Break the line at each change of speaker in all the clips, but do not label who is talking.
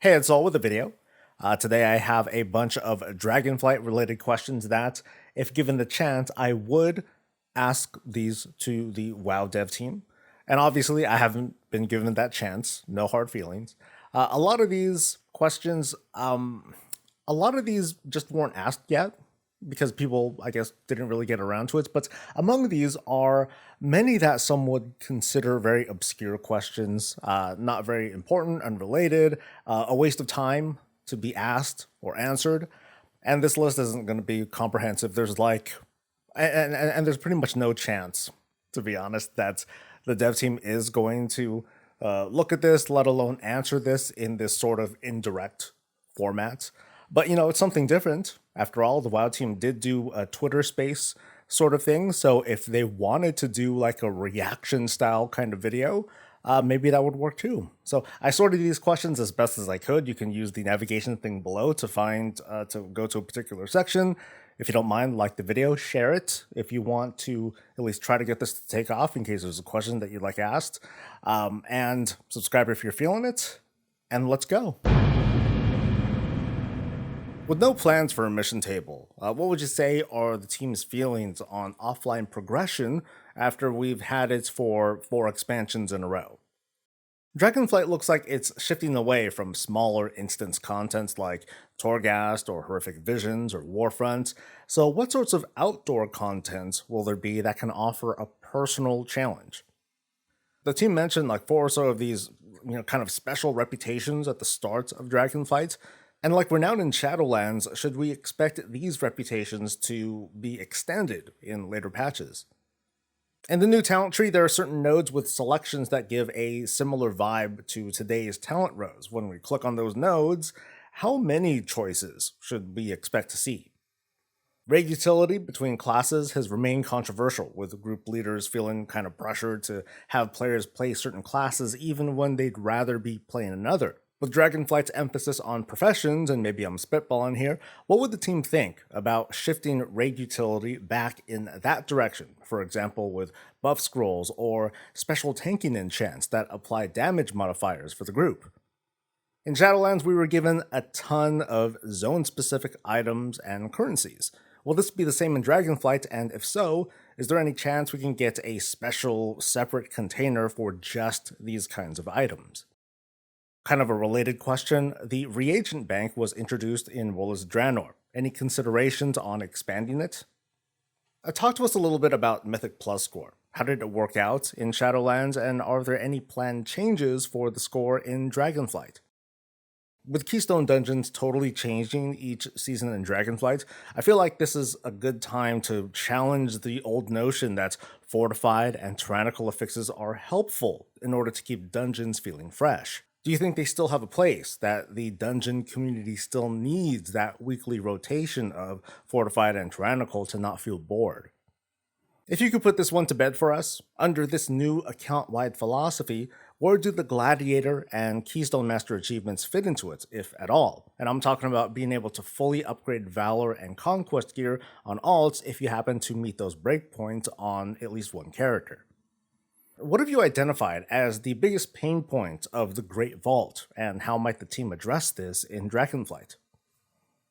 Hey, it's all with a video. Today I have a bunch of Dragonflight related questions that, if given the chance, I would ask these to the WoW dev team. And obviously, I haven't been given that chance. No hard feelings. A lot of these questions, a lot of these just weren't asked yet because people, I guess, didn't really get around to it. But among these are many that some would consider very obscure questions, not very important, unrelated, a waste of time to be asked or answered. And this list isn't going to be comprehensive. There's like, and there's pretty much no chance, to be honest, that the dev team is going to look at this, let alone answer this in this sort of indirect format. But it's something different. After all, the WoW team did do a Twitter space sort of thing. So if they wanted to do like a reaction style kind of video, maybe that would work too. So I sorted these questions as best as I could. You can use the navigation thing below to find, to go to a particular section. If you don't mind, like the video, share it if you want to at least try to get this to take off in case there's a question that you'd like asked. And subscribe if you're feeling it. And let's go. With no plans for a mission table, what would you say are the team's feelings on offline progression after we've had it for 4 expansions in a row? Dragonflight looks like it's shifting away from smaller instance contents like Torghast or Horrific Visions or Warfront. So what sorts of outdoor content will there be that can offer a personal challenge? The team mentioned like 4 or so of these, kind of special reputations at the start of Dragonflight. And like renowned in Shadowlands, should we expect these reputations to be extended in later patches? In the new talent tree, there are certain nodes with selections that give a similar vibe to today's talent rows. When we click on those nodes, how many choices should we expect to see? Raid utility between classes has remained controversial, with group leaders feeling kind of pressured to have players play certain classes even when they'd rather be playing another. With Dragonflight's emphasis on professions, and maybe I'm spitballing here, what would the team think about shifting raid utility back in that direction? For example, with buff scrolls or special tanking enchants that apply damage modifiers for the group. In Shadowlands, we were given a ton of zone-specific items and currencies. Will this be the same in Dragonflight, and if so, is there any chance we can get a special, separate container for just these kinds of items? Kind of a related question, the reagent bank was introduced in Woola's Draenor. Any considerations on expanding it? Talk to us a little bit about Mythic Plus score. How did it work out in Shadowlands, and are there any planned changes for the score in Dragonflight? With Keystone Dungeons totally changing each season in Dragonflight, I feel like this is a good time to challenge the old notion that fortified and tyrannical affixes are helpful in order to keep dungeons feeling fresh. Do you think they still have a place, that the dungeon community still needs that weekly rotation of fortified and tyrannical to not feel bored? If you could put this one to bed for us, under this new account-wide philosophy, where do the Gladiator and Keystone Master achievements fit into it, if at all? And I'm talking about being able to fully upgrade Valor and Conquest gear on alts if you happen to meet those breakpoints on at least one character. What have you identified as the biggest pain point of the Great Vault, and how might the team address this in Dragonflight?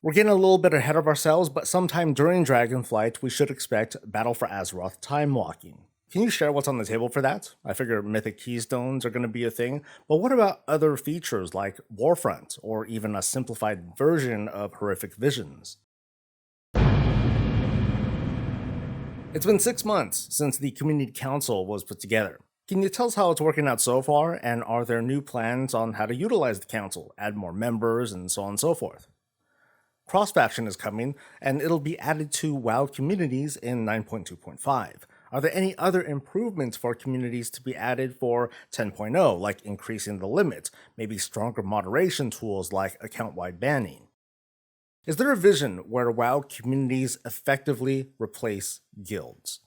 We're getting a little bit ahead of ourselves, but sometime during Dragonflight, we should expect Battle for Azeroth time walking. Can you share what's on the table for that? I figure Mythic Keystones are going to be a thing, but what about other features like Warfront, or even a simplified version of Horrific Visions? It's been 6 months since the Community Council was put together. Can you tell us how it's working out so far, and are there new plans on how to utilize the council, add more members, and so on and so forth? Cross-faction is coming, and it'll be added to WoW communities in 9.2.5. Are there any other improvements for communities to be added for 10.0, like increasing the limit, maybe stronger moderation tools like account-wide banning? Is there a vision where WoW communities effectively replace guilds?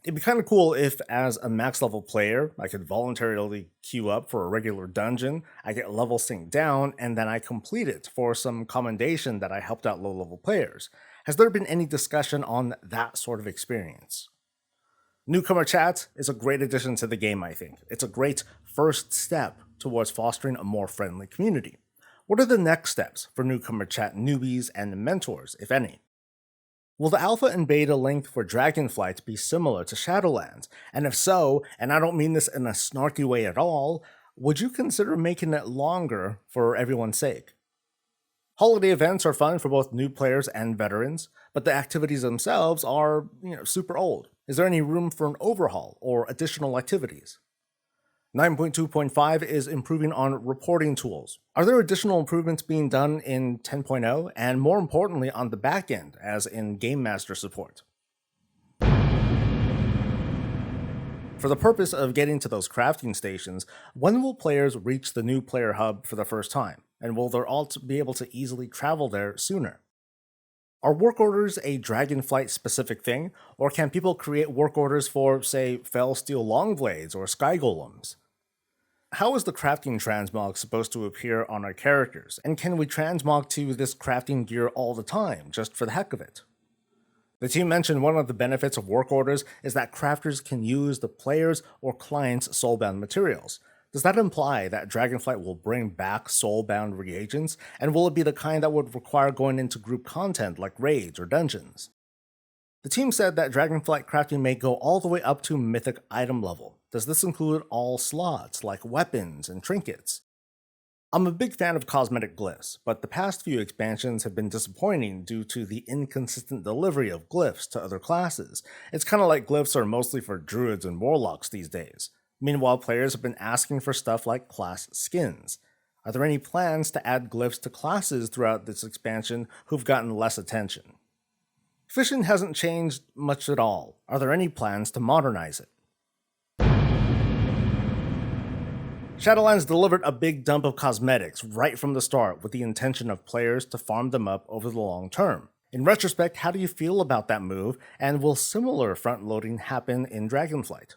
It'd be kind of cool if, as a max level player, I could voluntarily queue up for a regular dungeon, I get level synced down, and then I complete it for some commendation that I helped out low level players. Has there been any discussion on that sort of experience? Newcomer chat is a great addition to the game, I think. It's a great first step towards fostering a more friendly community. What are the next steps for newcomer chat newbies and mentors, if any? Will the alpha and beta length for Dragonflight be similar to Shadowlands? And if so, and I don't mean this in a snarky way at all, would you consider making it longer for everyone's sake? Holiday events are fun for both new players and veterans, but the activities themselves are, super old. Is there any room for an overhaul or additional activities? 9.2.5 is improving on reporting tools. Are there additional improvements being done in 10.0 and more importantly on the back end, as in Game Master support? For the purpose of getting to those crafting stations, when will players reach the new player hub for the first time? And will their alt be able to easily travel there sooner? Are work orders a Dragonflight specific thing, or can people create work orders for, say, Fell Steel Longblades or Sky Golems? How is the crafting transmog supposed to appear on our characters, and can we transmog to this crafting gear all the time, just for the heck of it? The team mentioned one of the benefits of work orders is that crafters can use the player's or client's soulbound materials. Does that imply that Dragonflight will bring back soulbound reagents, and will it be the kind that would require going into group content like raids or dungeons? The team said that Dragonflight crafting may go all the way up to mythic item level. Does this include all slots, like weapons and trinkets? I'm a big fan of cosmetic glyphs, but the past few expansions have been disappointing due to the inconsistent delivery of glyphs to other classes. It's kinda like glyphs are mostly for druids and warlocks these days. Meanwhile, players have been asking for stuff like class skins. Are there any plans to add glyphs to classes throughout this expansion who've gotten less attention? Fishing hasn't changed much at all. Are there any plans to modernize it? Shadowlands delivered a big dump of cosmetics right from the start with the intention of players to farm them up over the long term. In retrospect, how do you feel about that move, and will similar front-loading happen in Dragonflight?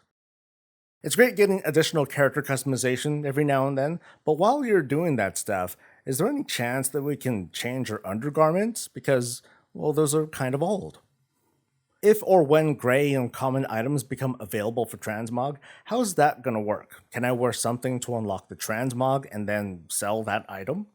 It's great getting additional character customization every now and then, but while you're doing that stuff, is there any chance that we can change your undergarments? Because, well, those are kind of old. If or when gray and common items become available for Transmog, how is that going to work? Can I wear something to unlock the Transmog and then sell that item?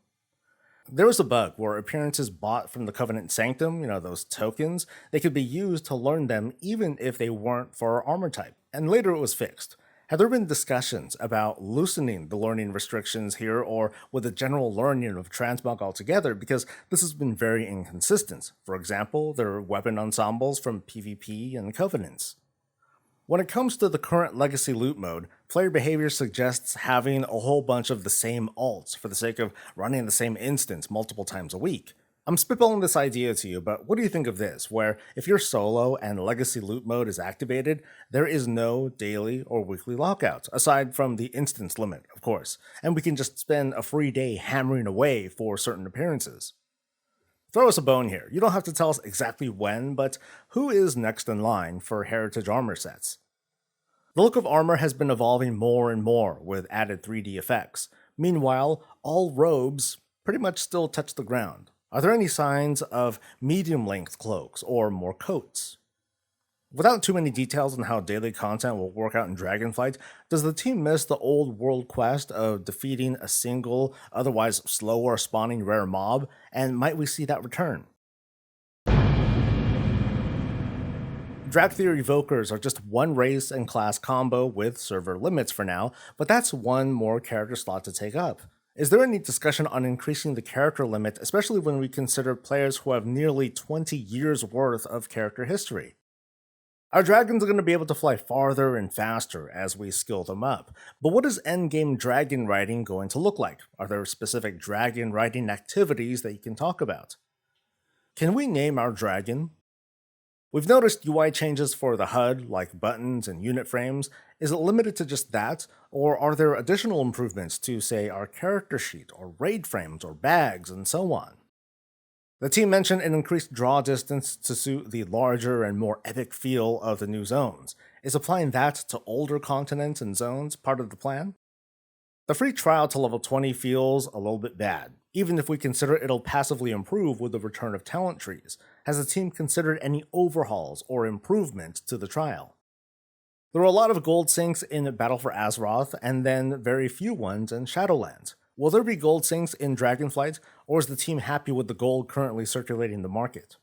There was a bug where appearances bought from the Covenant Sanctum, those tokens, they could be used to learn them even if they weren't for our armor type, and later it was fixed. Have there been discussions about loosening the learning restrictions here or with the general learning of Transmog altogether, because this has been very inconsistent? For example, there are weapon ensembles from PvP and Covenants. When it comes to the current Legacy loot mode, player behavior suggests having a whole bunch of the same alts for the sake of running the same instance multiple times a week. I'm spitballing this idea to you, but what do you think of this, where if you're solo and Legacy loot mode is activated, there is no daily or weekly lockout, aside from the instance limit, of course, and we can just spend a free day hammering away for certain appearances? Throw us a bone here. You don't have to tell us exactly when, but who is next in line for heritage armor sets? The look of armor has been evolving more and more with added 3D effects. Meanwhile, all robes pretty much still touch the ground. Are there any signs of medium-length cloaks or more coats? Without too many details on how daily content will work out in Dragonflight, does the team miss the old world quest of defeating a single, otherwise slower spawning rare mob, and might we see that return? Drag Theory Evokers are just one race and class combo with server limits for now, but that's one more character slot to take up. Is there any discussion on increasing the character limit, especially when we consider players who have nearly 20 years worth of character history? Our dragons are going to be able to fly farther and faster as we skill them up, but what is endgame dragon riding going to look like? Are there specific dragon riding activities that you can talk about? Can we name our dragon? We've noticed UI changes for the HUD, like buttons and unit frames. Is it limited to just that, or are there additional improvements to, say, our character sheet, or raid frames, or bags, and so on? The team mentioned an increased draw distance to suit the larger and more epic feel of the new zones. Is applying that to older continents and zones part of the plan? The free trial to level 20 feels a little bit bad, even if we consider it'll passively improve with the return of talent trees. Has the team considered any overhauls or improvements to the trial? There were a lot of gold sinks in Battle for Azeroth, and then very few ones in Shadowlands. Will there be gold sinks in Dragonflight, or is the team happy with the gold currently circulating the market?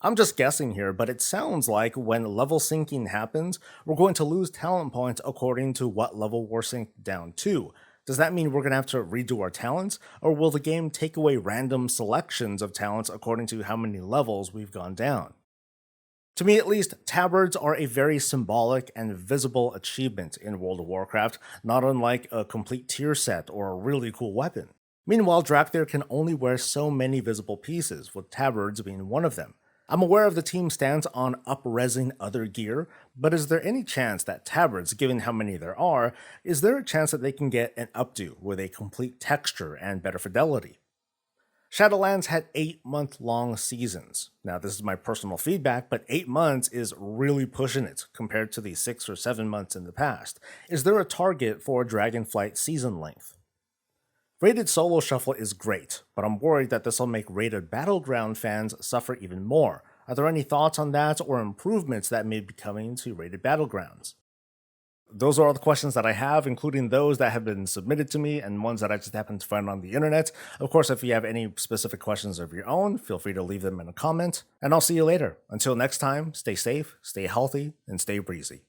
I'm just guessing here, but it sounds like when level syncing happens, we're going to lose talent points according to what level we're synced down to. Does that mean we're going to have to redo our talents, or will the game take away random selections of talents according to how many levels we've gone down? To me at least, tabards are a very symbolic and visible achievement in World of Warcraft, not unlike a complete tier set or a really cool weapon. Meanwhile, Drakthir can only wear so many visible pieces, with tabards being one of them. I'm aware of the team's stance on up-resing other gear, but is there any chance that tabards, given how many there are, is there a chance that they can get an updo with a complete texture and better fidelity? Shadowlands had 8-month-long seasons. Now, this is my personal feedback, but 8 months is really pushing it compared to the 6 or 7 months in the past. Is there a target for Dragonflight season length? Rated solo shuffle is great, but I'm worried that this will make rated battleground fans suffer even more. Are there any thoughts on that or improvements that may be coming to rated battlegrounds? Those are all the questions that I have, including those that have been submitted to me and ones that I just happened to find on the internet. Of course, if you have any specific questions of your own, feel free to leave them in a comment, and I'll see you later. Until next time, stay safe, stay healthy, and stay breezy.